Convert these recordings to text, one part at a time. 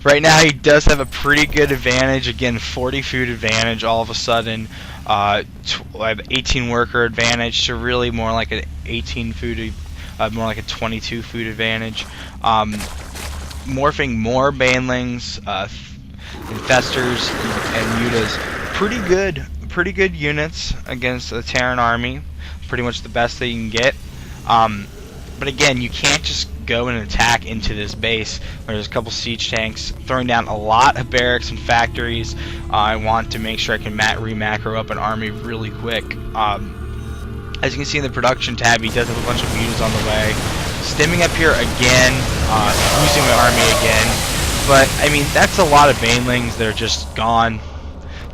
Right now he does have a pretty good advantage. Again, 40 food advantage all of a sudden. I have 18 worker advantage, so really more like an 18 food, more like a 22 food advantage. Morphing more banelings, infestors, and mutas. Pretty good units against the Terran army. Pretty much the best that you can get. But again, you can't just go and attack into this base. There's a couple siege tanks throwing down a lot of barracks and factories. I want to make sure I can re-macro up an army really quick. As you can see in the production tab, he does have a bunch of units on the way. Stimming up here again, losing my army again. But, I mean, that's a lot of banelings that are just gone.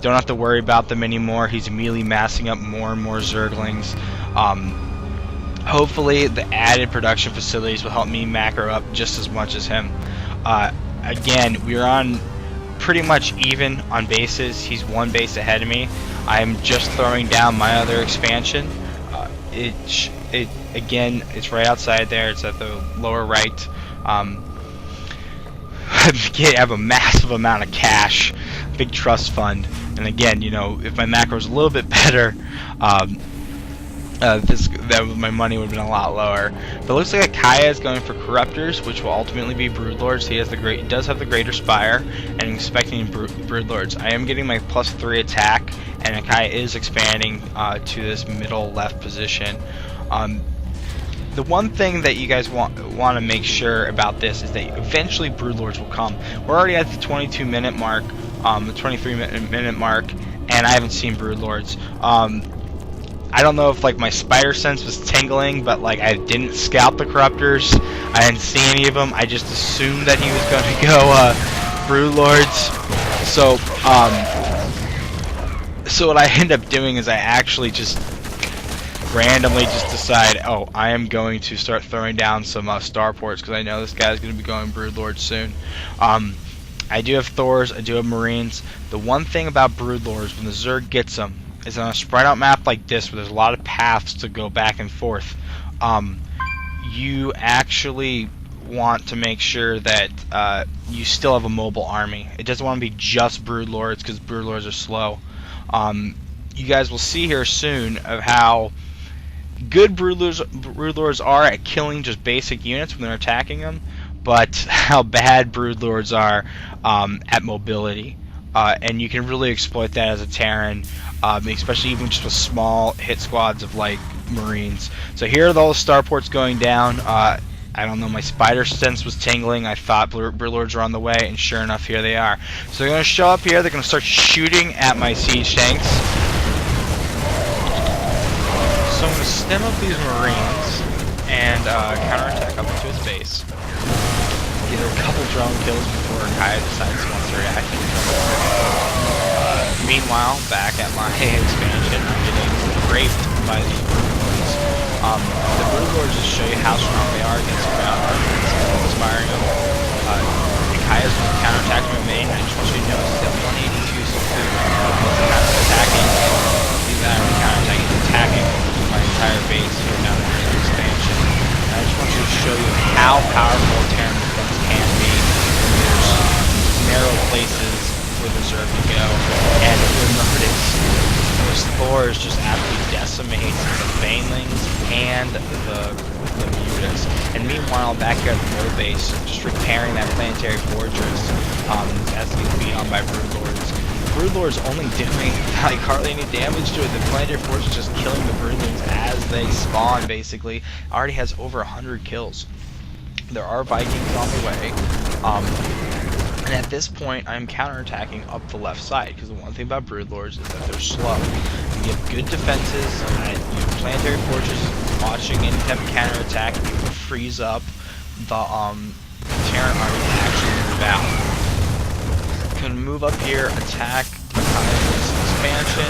Don't have to worry about them anymore. He's immediately massing up more and more Zerglings. Hopefully the added production facilities will help me macro up just as much as him. Again, we're on pretty much even on bases. He's one base ahead of me. I'm just throwing down my other expansion. Again, it's right outside there. It's at the lower right. I have a massive amount of cash, big trust fund, and again, you know, if my macro is a little bit better, my money would have been a lot lower. But it looks like Akaya is going for Corruptors, which will ultimately be Broodlords. He does have the Greater Spire, and I'm expecting Broodlords. I am getting my +3 attack, and Akaya is expanding to this middle left position. The one thing that you guys want to make sure about this is that eventually Broodlords will come. We're already at the 22-minute mark, the 23-minute mark, and I haven't seen Broodlords. I don't know if like my spider sense was tingling, but like I didn't scout the Corruptors. I didn't see any of them. I just assumed that he was going to go Broodlords. So what I end up doing is I actually just randomly just decide, oh, I am going to start throwing down some starports because I know this guy's going to be going Broodlords soon. I do have Thors, I do have Marines. The one thing about Broodlords, when the Zerg gets them, is on a spread out map like this where there's a lot of paths to go back and forth, you actually want to make sure that you still have a mobile army. It doesn't want to be just Broodlords because Broodlords are slow. You guys will see here soon of how good Broodlords are at killing just basic units when they're attacking them, but how bad Broodlords are at mobility. And you can really exploit that as a Terran, especially even just with small hit squads of like Marines. So here are all the starports going down. I don't know, my spider sense was tingling. I thought Broodlords were on the way, and sure enough, here they are. So they're going to show up here. They're going to start shooting at my siege tanks. So I'm going to stem up these Marines and counterattack up into his base. Get a couple drone kills before Kaya decides he wants to react. Meanwhile, back at my expansion, I'm getting raped by these Broodlords. The Broodlords just show you how strong they are against ground armies, inspiring them. Kaya's going to counterattack my main. I just want you to notice that 182 is food. Attacking, see that I'm counterattacking, attacking my entire base here down in the expansion. And I just want you to show you how powerful Terran defense can be when there's narrow places for the Zerg to go. And you'll notice those Thors just absolutely decimates the Banelings and the Mutas. And meanwhile, back here at the middle base, just repairing that planetary fortress as it gets beat on by Broodlords. Broodlords only doing like hardly any damage to it. The planetary fortress is just killing the Broodlings as they spawn, basically. Already has over 100 kills. There are Vikings on the way. And at this point, I'm counterattacking up the left side, because the one thing about Broodlords is that they're slow. You have good defenses, and you have planetary fortresses watching in-depth counterattack, and you can freeze up the Terran army to actually move out. You can move up here, attack this expansion,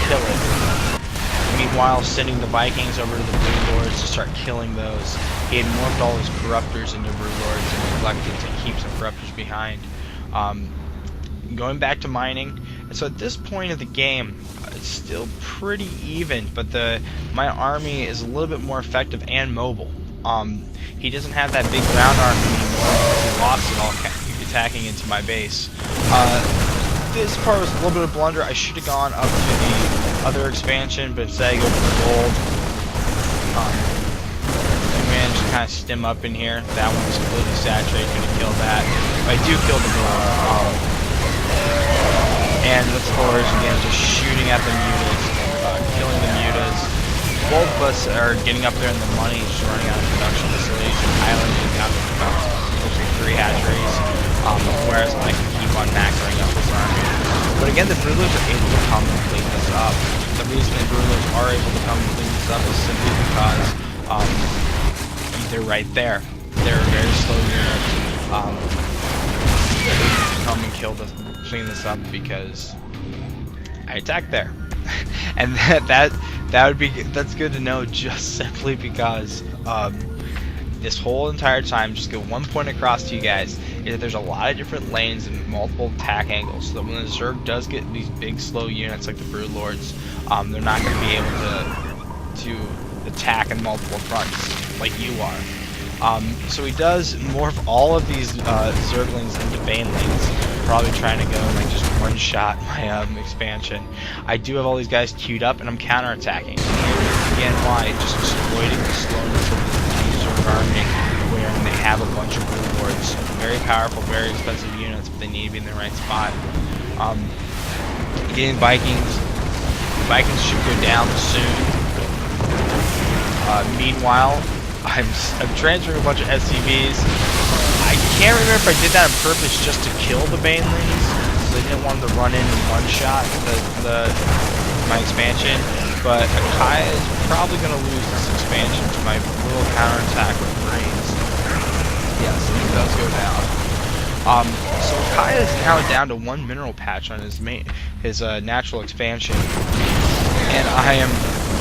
kill it. Meanwhile, sending the Vikings over to the Broodlords to start killing those. He had morphed all his Corruptors into Broodlords and neglected to keep some Corruptors behind. Going back to mining, and so at this point of the game, it's still pretty even, but my army is a little bit more effective and mobile. He doesn't have that big ground army anymore because he lost it all attacking into my base. This part was a little bit of a blunder. I should have gone up to the other expansion, but instead I go for the gold. I managed to kind of stim up in here. That one was completely saturated, couldn't kill that. But I do kill the gold. And the floors, again, just shooting at the mutas, killing the mutas. Gold plus are getting up there in the money, just running out of production facilities, and islanding out of about 3 hatcheries. Whereas I can keep on macroing up this army. But again, the Broodlings are able to come and clean this up. The reason the Broodlings are able to come and clean this up is simply because they're right there. They're a very slow unit. They're able to come and clean this up because I attacked there. And that's good to know, just simply because this whole entire time, just go one point across to you guys, is that there's a lot of different lanes and multiple attack angles, so that when the Zerg does get these big slow units like the Broodlords, they're not going to be able to attack in multiple fronts like you are. So he does morph all of these Zerglings into Banelings, probably trying to go and like just one-shot my expansion. I do have all these guys queued up, and I'm counterattacking. Again, why? Just exploiting the slowness of the Zerg army, where they have a bunch of Broodlords. Very powerful, very expensive units, but they need to be in the right spot. Getting Vikings. Vikings should go down soon. Meanwhile, I'm transferring a bunch of SCVs. I can't remember if I did that on purpose just to kill the Banelings, because I didn't want them to run in and one-shot my expansion. But Akai is probably going to lose this expansion to my little counterattack with Marines. Yes, it does go down. So Akai is now down to 1 mineral patch on his natural expansion, and I am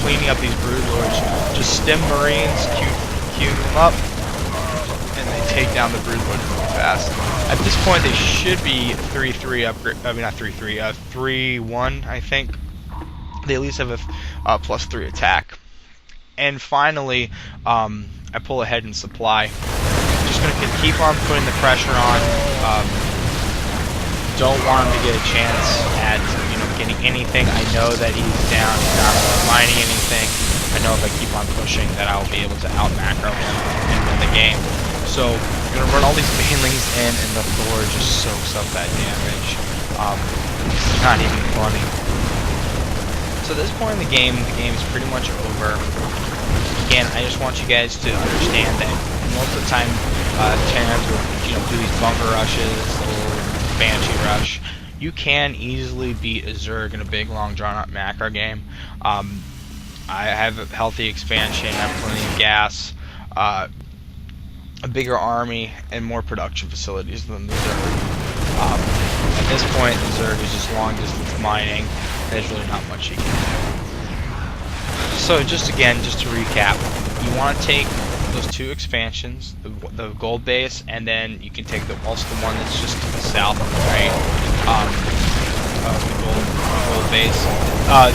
cleaning up these Broodlords. Just stim Marines, queue them up, and they take down the Broodlords really fast. At this point, they should be 3-3 upgrade. I mean, not 3-3, 3-1, I think. They at least have a +3 attack. And finally, I pull ahead in supply. Just going to keep on putting the pressure on. Don't want him to get a chance at getting anything. I know that he's down. He's not mining anything. I know if I keep on pushing that I'll be able to out macro him and win the game. So I'm going to run all these Banelings in, and the Thor just soaks up that damage. It's not even funny. So at this point in the game is pretty much over. Again, I just want you guys to understand that most of the time, Terrans will do these bunker rushes, little Banshee rush. You can easily beat a Zerg in a big, long, drawn-out macro game. I have a healthy expansion, I have plenty of gas, a bigger army, and more production facilities than the Zerg. At this point, the Zerg is just long-distance mining. There's really not much you can do. So just to recap, you want to take those 2 expansions, the gold base, and then you can take also the one that's just to the south on the right, the gold base.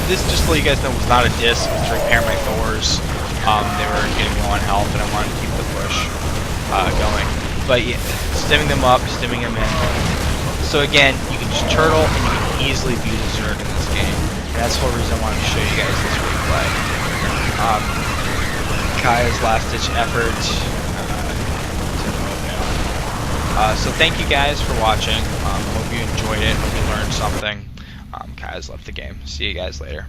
This, just to let you guys know, was not a diss. It was to repair my Thors. They were getting low on health, and I wanted to keep the push going. But yeah, stimming them up, stimming them in. So again, you can just turtle, and you can easily beat a Zerg in this game. And that's the whole reason I wanted to show you guys this replay. Kaya's last-ditch effort so thank you guys for watching. Hope you enjoyed it. Hope you learned something. Kaya's left the game. See you guys later.